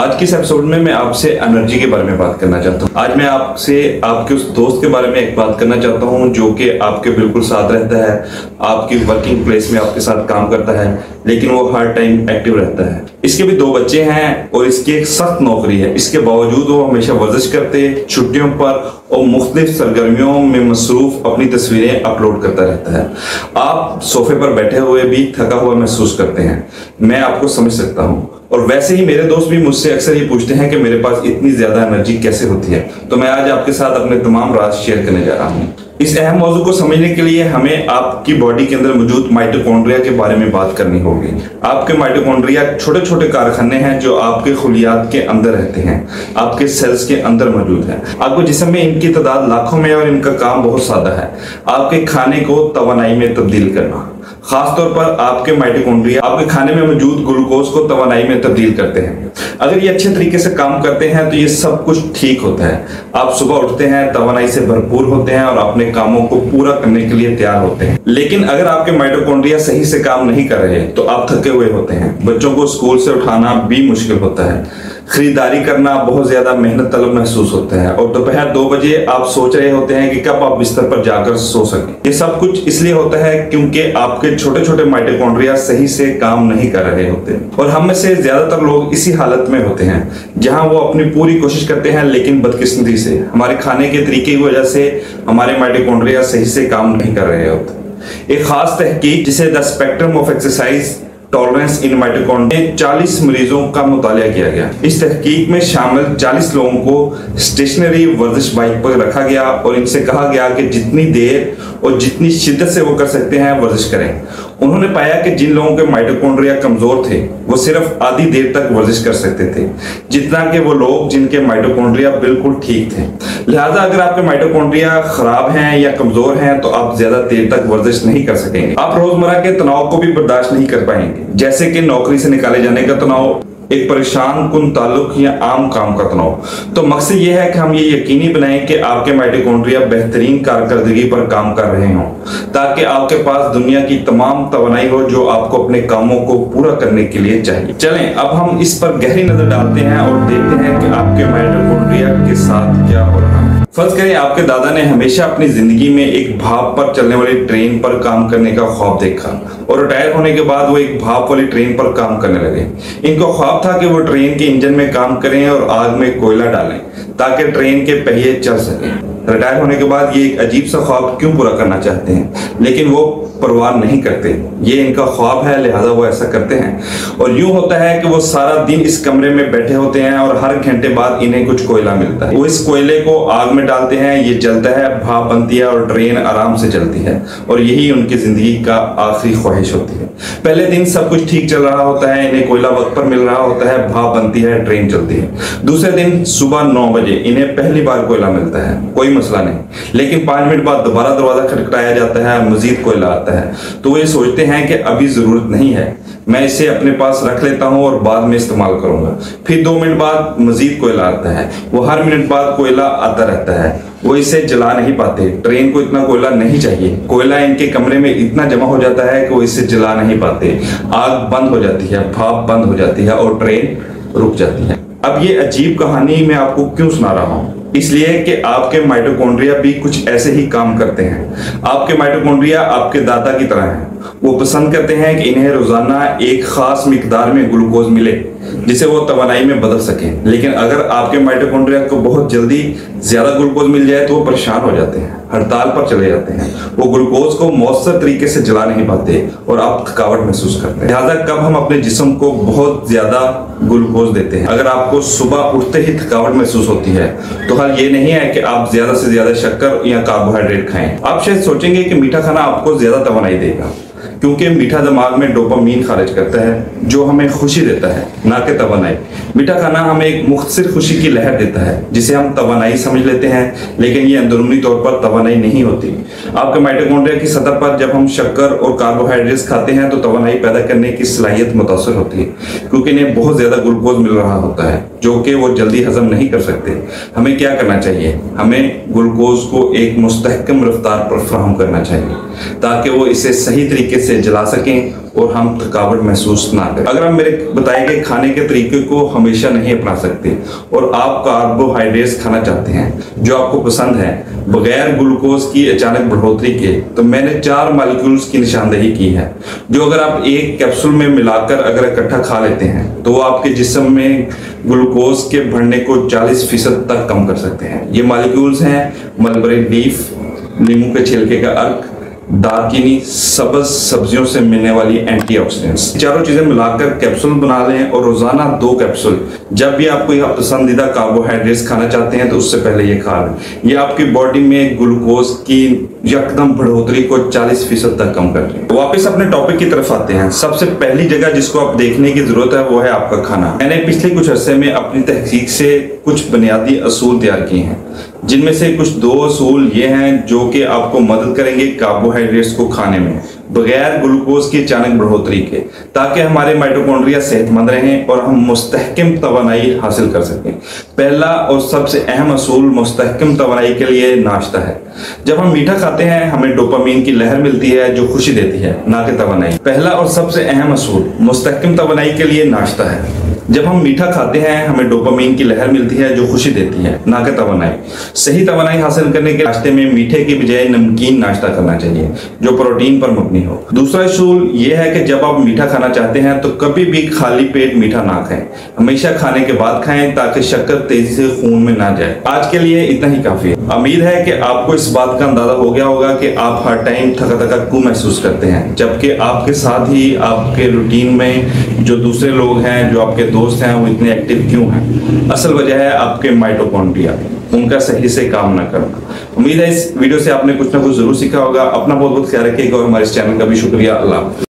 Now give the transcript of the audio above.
आज के इस एपिसोड में मैं आपसे एनर्जी के बारे में बात करना चाहता हूँ। आज मैं आपसे आपके उस दोस्त के बारे में एक बात करना चाहता हूँ जो कि आपके बिल्कुल साथ रहता है, आपकी वर्किंग प्लेस में आपके साथ काम करता है, लेकिन वो हर टाइम एक्टिव रहता है। इसके भी 2 बच्चे हैं और इसकी एक सख्त नौकरी है। इसके बावजूद वो हमेशा वर्जिश करते, छुट्टियों पर और मुख्तलिफ सरगर्मियों में मसरूफ अपनी तस्वीरें अपलोड करता रहता है। आप सोफे पर बैठे हुए भी थका हुआ महसूस करते हैं, मैं आपको समझ सकता हूँ। और वैसे ही मेरे दोस्त भी मुझसे अक्सर ये पूछते हैं कि मेरे पास इतनी ज्यादा एनर्जी कैसे होती है। तो मैं आज आपके साथ अपने तमाम राज शेयर करने जा रहा हूँ। इस अहम मौजू को समझने के लिए हमें आपकी बॉडी के अंदर मौजूद माइटोकॉन्ड्रिया के बारे में बात करनी होगी। आपके माइटोकॉन्ड्रिया छोटे छोटे कारखाने हैं जो आपके खुलियात के अंदर रहते हैं, आपके सेल्स के अंदर मौजूद है। आपको जिस्म में इनकी तादाद लाखों में और इनका काम बहुत सादा है, आपके खाने को तवानाई में तब्दील करना। खासतौर पर आपके माइटोकॉन्ड्रिया आपके खाने में मौजूद ग्लूकोज को तवानाई में तब्दील करते हैं। अगर ये अच्छे तरीके से काम करते हैं तो ये सब कुछ ठीक होता है। आप सुबह उठते हैं, तवानाई से भरपूर होते हैं और अपने कामों को पूरा करने के लिए तैयार होते हैं। लेकिन अगर आपके माइटोकॉन्ड्रिया सही से काम नहीं कर रहे तो आप थके हुए होते हैं। बच्चों को स्कूल से उठाना भी मुश्किल होता है, खरीदारी करना बहुत ज्यादा मेहनत तलब महसूस होता है और दोपहर 2 बजे आप सोच रहे होते हैं कि कब आप बिस्तर पर जाकर सो सकें। ये सब कुछ इसलिए होता है क्योंकि आपके छोटे छोटे माइटोकॉन्ड्रिया सही से काम नहीं कर रहे होते। और हम में से ज्यादातर लोग इसी हालत में होते हैं जहां वो अपनी पूरी कोशिश करते हैं, लेकिन बदकिस्मती से हमारे खाने के तरीके की वजह से हमारे माइटोकॉन्ड्रिया सही से काम नहीं कर रहे होते। एक खास तहकीक जिसे the spectrum of exercise tolerance in mitochondria 40 मरीजों का मुतालिया किया गया। इस तहकीक में शामिल 40 लोगों को स्टेशनरी वर्जिश बाइक पर रखा गया और इनसे कहा गया कि जितनी देर और जितनी शिद्दत से वो कर सकते हैं वर्जिश करें। उन्होंने पाया कि जिन लोगों के माइटोकॉन्ड्रिया कमजोर थे वो सिर्फ आधी देर तक वर्जिश कर सकते थे, जितना कि वो लोग जिनके माइटोकॉन्ड्रिया बिल्कुल ठीक थे। लिहाजा अगर आपके माइटोकॉन्ड्रिया खराब हैं या कमजोर हैं तो आप ज्यादा देर तक वर्जिश नहीं कर सकेंगे। आप रोजमर्रा के तनाव को भी बर्दाश्त नहीं कर पाएंगे, जैसे कि नौकरी से निकाले जाने का तनाव, एक परेशान कुन ताल्लुक या आम काम का तनाव। तो मकसद यह है कि हम ये यकीनी बनाएं कि आपके माइटोकॉन्ड्रिया बेहतरीन कारकर्दगी पर काम कर रहे हों, ताकि आपके पास दुनिया की तमाम तवानाई हो जो आपको अपने कामों को पूरा करने के लिए चाहिए। चलें अब हम इस पर गहरी नजर डालते हैं और देखते हैं कि आपके माइटोकॉन्ड्रिया के साथ क्या हो रहा है। फर्ज करें आपके दादा ने हमेशा अपनी जिंदगी में एक भाप पर चलने वाली ट्रेन पर काम करने का ख्वाब देखा और रिटायर होने के बाद वो एक भाप वाली ट्रेन पर काम करने लगे। इनको ख्वाब था कि वो ट्रेन के इंजन में काम करें और आग में कोयला डालें ताकि ट्रेन के पहिए चल सकें। रिटायर होने के बाद ये एक अजीब सा ख्वाब क्यों पूरा करना चाहते हैं, लेकिन वो परवाह नहीं करते। ये इनका ख्वाब है, लिहाजा वो ऐसा करते हैं। और यूं होता है कि वो सारा दिन इस कमरे में बैठे होते हैं और हर घंटे बाद इन्हें कुछ कोयला मिलता है। वो इस कोयले को आग में डालते हैं, ये जलता है, भाप बनती है और ट्रेन आराम से चलती है। और यही उनकी जिंदगी का आखिरी ख्वाहिश होती है। पहले दिन सब कुछ ठीक चल रहा होता है, इन्हें कोयला वक्त पर मिल रहा होता है, भाप बनती है, ट्रेन चलती है। दूसरे दिन सुबह 9 बजे इन्हें पहली बार कोयला मिलता है, कोई मसला नहीं। लेकिन 5 मिनट बाद दोबारा दरवाजा खटखटाया जाता है, मजीद कोयला आता है। तो वो ये सोचते हैं कि अभी जरूरत नहीं है, मैं इसे अपने पास रख लेता हूं और बाद में इस्तेमाल करूंगा। फिर 2 मिनट बाद मजीद कोयला आता है। वो हर मिनट बाद कोयला आता रहता है। वो इसे जला नहीं पाते, ट्रेन को इतना कोयला नहीं चाहिए। कोयला इनके कमरे में इतना जमा हो जाता है कि वो इसे जला नहीं पाते। आग बंद हो जाती है, भाप बंद हो जाती है और ट्रेन रुक जाती है। अब ये अजीब कहानी मैं आपको क्यों सुना रहा हूं? इसलिए कि आपके माइटोकॉन्ड्रिया भी कुछ ऐसे ही काम करते हैं। आपके माइटोकॉन्ड्रिया आपके दादा की तरह हैं। वो पसंद करते हैं कि इन्हें रोजाना एक खास मिकदार में ग्लूकोज मिले जिसे वो तवानाई में बदल सकें। लेकिन अगर आपके माइटोकॉन्ड्रिया को बहुत जल्दी ज्यादा ग्लूकोज मिल जाए तो वो परेशान हो जाते हैं, हड़ताल पर चले जाते हैं। वो ग्लूकोज को मौसर तरीके से जला नहीं पाते और आप थकावट महसूस करते हैं। लिहाजा कब हम अपने जिस्म को बहुत ज्यादा ग्लूकोज देते हैं? अगर आपको सुबह उठते ही थकावट महसूस होती है तो हल ये नहीं है कि आप ज्यादा से ज्यादा शक्कर या कार्बोहाइड्रेट खाएं। आप शायद सोचेंगे कि मीठा खाना आपको ज्यादा तवानाई देगा, क्योंकि मीठा दिमाग में डोपामीन खारिज करता है जो हमें खुशी देता है, ना कि तवानाई। मीठा खाना हमें एक मुख्तसर खुशी की लहर देता है जिसे हम तवानाई समझ लेते हैं, लेकिन ये अंदरूनी तौर पर तवानाई नहीं होती। आपके माइटोकॉन्ड्रिया की सतह पर जब हम शक्कर और कार्बोहाइड्रेट्स खाते हैं तो तवानाई पैदा करने की सलाहियत मुतासर होती है, क्योंकि इन्हें बहुत ज्यादा ग्लूकोज मिल रहा होता है जो कि वो जल्दी हजम नहीं कर सकते। हमें क्या करना चाहिए? हमें ग्लूकोज को एक मुस्तहकम रफ्तार पर फराहम करना चाहिए ताकि वो इसे सही तरीके से जला सकें और हम थकावट महसूस ना करें। अगर हम मेरे बताए गए खाने के तरीके को हमेशा नहीं अपना सकते और आप कार्बोहाइड्रेट्स खाना चाहते हैं जो आपको पसंद है बगैर ग्लूकोज की अचानक बढ़ोतरी के, तो मैंने 4 मॉलिक्यूल्स की निशानदेही की है जो अगर आप एक कैप्सूल में मिलाकर अगर इकट्ठा खा लेते हैं तो वो आपके जिस्म में ग्लूकोज के बढ़ने को 40% तक कम कर सकते हैं। ये मॉलिक्यूल्स हैं मलबरी लीफ, नींबू के छिलके का अर्क, दालचीनी, सब्ज सब्जियों से मिलने वाली एंटीऑक्सीडेंट्स। चारों चीजें मिलाकर कैप्सूल बना लें और रोजाना 2 कैप्सूल जब भी आप कोई पसंदीदा कार्बोहाइड्रेट्स खाना चाहते हैं तो उससे पहले ये खा लें। ये आपकी बॉडी में ग्लूकोज की यकदम बढ़ोतरी को 40% तक कम कर रहे हैं। वापस अपने टॉपिक की तरफ आते हैं। सबसे पहली जगह जिसको आप देखने की जरूरत है वो है आपका खाना। मैंने पिछले कुछ अरसे में अपनी तहकीक से कुछ बुनियादी असूल तैयार किए हैं, जिनमें से कुछ 2 असूल ये हैं जो कि आपको मदद करेंगे कार्बोहाइड्रेट्स को खाने में बगैर ग्लूकोज की अचानक बढ़ोतरी के, ताकि हमारे माइटोकॉन्ड्रिया सेहतमंद रहें और हम मुस्तहकम तवानाई हासिल कर सकें। पहला और सबसे अहम असूल मुस्तहकम तवानाई के लिए नाश्ता है। जब हम मीठा खाते हैं हमें डोपामीन की लहर मिलती है जो खुशी देती है, ना कि तवानाई। पहला और सबसे अहम असूल मुस्तहकम तवानाई के लिए नाश्ता है। जब हम मीठा खाते हैं हमें डोपामीन की लहर मिलती है जो खुशी देती है, ना कि तवानाई। सही तवानाई हासिल करने के नाश्ते में मीठे की बजाय नमकीन नाश्ता करना चाहिए जो प्रोटीन पर मबनी हो। दूसरा असूल यह है कि जब आप मीठा खाना चाहते हैं तो कभी भी खाली पेट मीठा ना खाएं, हमेशा खाने के बाद खाएं ताकि शक्कर तेजी से खून में ना जाए। आज के लिए इतना ही काफी है। उम्मीद है कि आपको इस बात का अंदाजा हो गया होगा कि आप हर टाइम थका थका क्यों महसूस करते हैं, जबकि आपके साथ ही आपके रूटीन में जो दूसरे लोग हैं, जो आपके दोस्त हैं, वो इतने एक्टिव क्यों हैं। असल वजह है आपके माइटोकॉन्ड्रिया, उनका सही से काम न करना। उम्मीद है इस वीडियो से आपने कुछ ना कुछ जरूर सीखा होगा। अपना बहुत बहुत ख्याल रखिएगा और हमारे इस चैनल का भी शुक्रिया। अल्लाह।